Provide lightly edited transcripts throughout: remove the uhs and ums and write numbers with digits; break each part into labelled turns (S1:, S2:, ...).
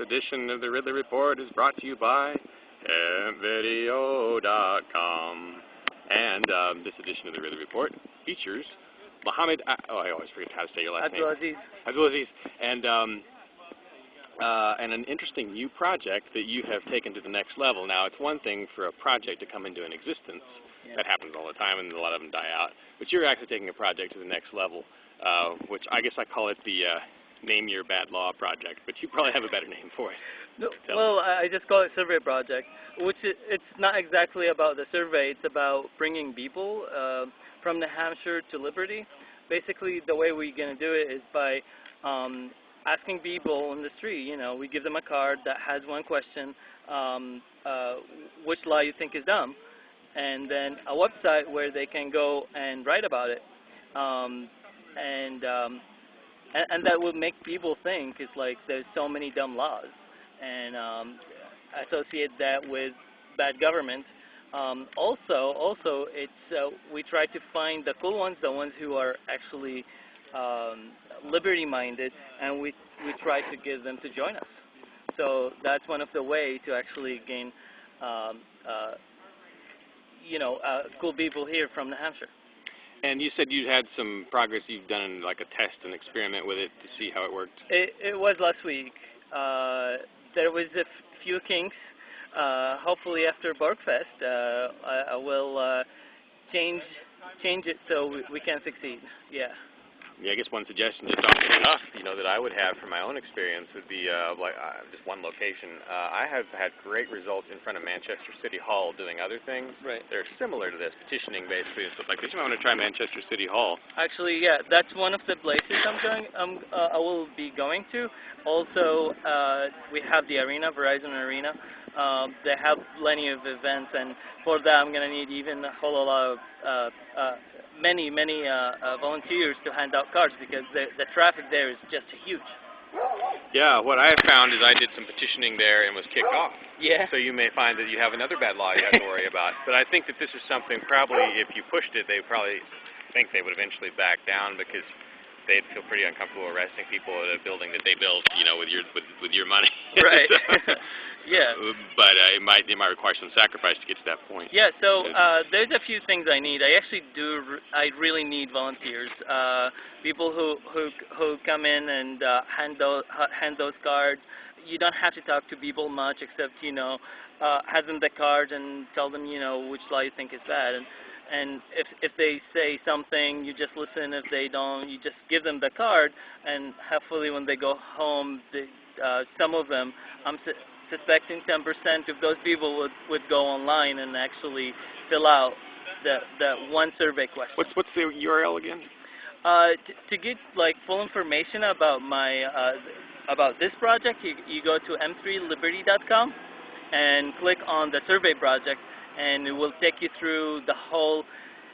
S1: edition of the Ridley Report is brought to you by HempVideo.com. And this edition of the Ridley Report features Mohammed, I always forget how to say your last name. Abdulaziz. And an interesting new project that you have taken to the next level. Now, it's one thing for a project to come into an existence. Yeah. That happens all the time, and a lot of them die out. But you're actually taking a project to the next level, which I guess I call it the Name Your Bad Law Project. But you probably have a better name for it.
S2: No, well, I just call it Survey Project, which it's not exactly about the survey. It's about bringing people from New Hampshire to Liberty. Basically, the way we're going to do it is by asking people on the street. You know, we give them a card that has one question, which law you think is dumb, and then a website where they can go and write about it. And that will make people think it's like there's so many dumb laws, and associate that with bad government. Also, it's we try to find the cool ones, the ones who are actually liberty-minded, and we try to get them to join us. So that's one of the ways to actually gain, cool people here from New Hampshire.
S1: And you said you had some progress you've done in like a test and experiment with it to see how it worked.
S2: It was last week. There was a few kinks. Hopefully after Borgfest, I will change it so we can succeed. Yeah.
S1: Yeah, I guess one suggestion, just off the cuff, that I would have from my own experience would be just one location. I have had great results in front of Manchester City Hall doing other things.
S2: Right.
S1: They're similar to this, petitioning basically and stuff like this. You might want to try Manchester City Hall.
S2: Actually, yeah, that's one of the places I will be going to. Also, we have the arena, Verizon Arena. They have plenty of events, and for that I'm going to need even a whole lot of many volunteers to hand out cards, because the traffic there is just huge.
S1: Yeah, what I have found is I did some petitioning there and was kicked off.
S2: Yeah.
S1: So you may find that you have another bad law you have to worry about. But I think that this is something probably, if you pushed it, they probably think they would eventually back down, because they'd feel pretty uncomfortable arresting people at a building that they built, with your money.
S2: Right. Yeah.
S1: But it might require some sacrifice to get to that point.
S2: Yeah. So there's a few things I need. I really need volunteers. People who come in and hand those cards. You don't have to talk to people much, except hand them the card and tell them which law you think is bad. And if they say something, you just listen. If they don't, you just give them the card, and hopefully when they go home, some of them, I'm suspecting 10% of those people would go online and actually fill out the one survey question.
S1: What's the URL again?
S2: To get full information about about this project, you go to m3liberty.com and click on the survey project, and it will take you through the whole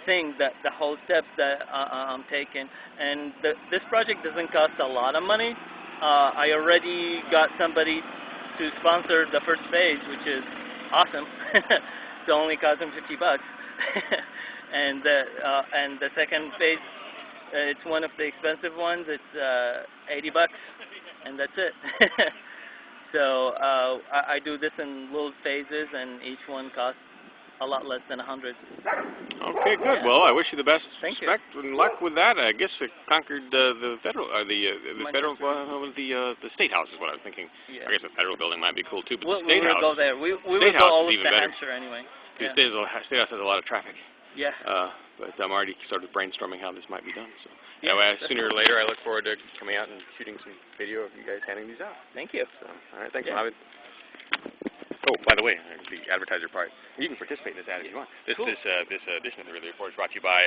S2: thing, the whole steps that I'm taking. And this project doesn't cost a lot of money. I already got somebody to sponsor the first phase, which is awesome. It only cost them $50. And the second phase, it's one of the expensive ones. It's $80, and that's it. So I do this in little phases, and each one costs a lot less than $100.
S1: Okay, good. Yeah. Well, I wish you the best.
S2: Thank you.
S1: And luck with that. I guess it conquered the federal, the state house is what I was thinking. Yeah. I guess the federal building might be cool too, but the state house.
S2: We will go there. We will go all of New Hampshire anyway.
S1: The state house has a lot of traffic.
S2: Yeah.
S1: But I'm already sort of brainstorming how this might be done. So
S2: yeah,
S1: sooner or later, I look forward to coming out and shooting some video of you guys handing these out.
S2: Thank you.
S1: So, all right, thanks, Mohammed. Oh, by the way, the advertiser part. You can participate in this ad if you want. This edition of the Ridley Report is brought to you by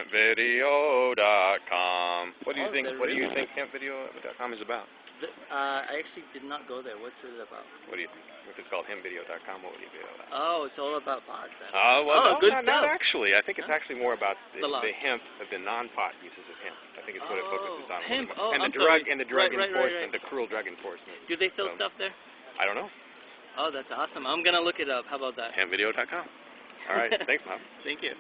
S1: HempVideo.com. What do you think HempVideo.com is about?
S2: I actually did not go there. What's it about?
S1: What do you think? If it's called HempVideo.com, what would you be about?
S2: Oh, it's all about pods.
S1: Not actually. I think it's actually more about the hemp, the non-pot uses of hemp. I think it's what it focuses on.
S2: Hemp.
S1: And the drug enforcement, the cruel drug enforcement.
S2: Do they sell stuff there?
S1: I don't know.
S2: Oh, that's awesome. I'm going to look it up. How about that?
S1: HempVideo.com. All right. Thanks, Mom.
S2: Thank you.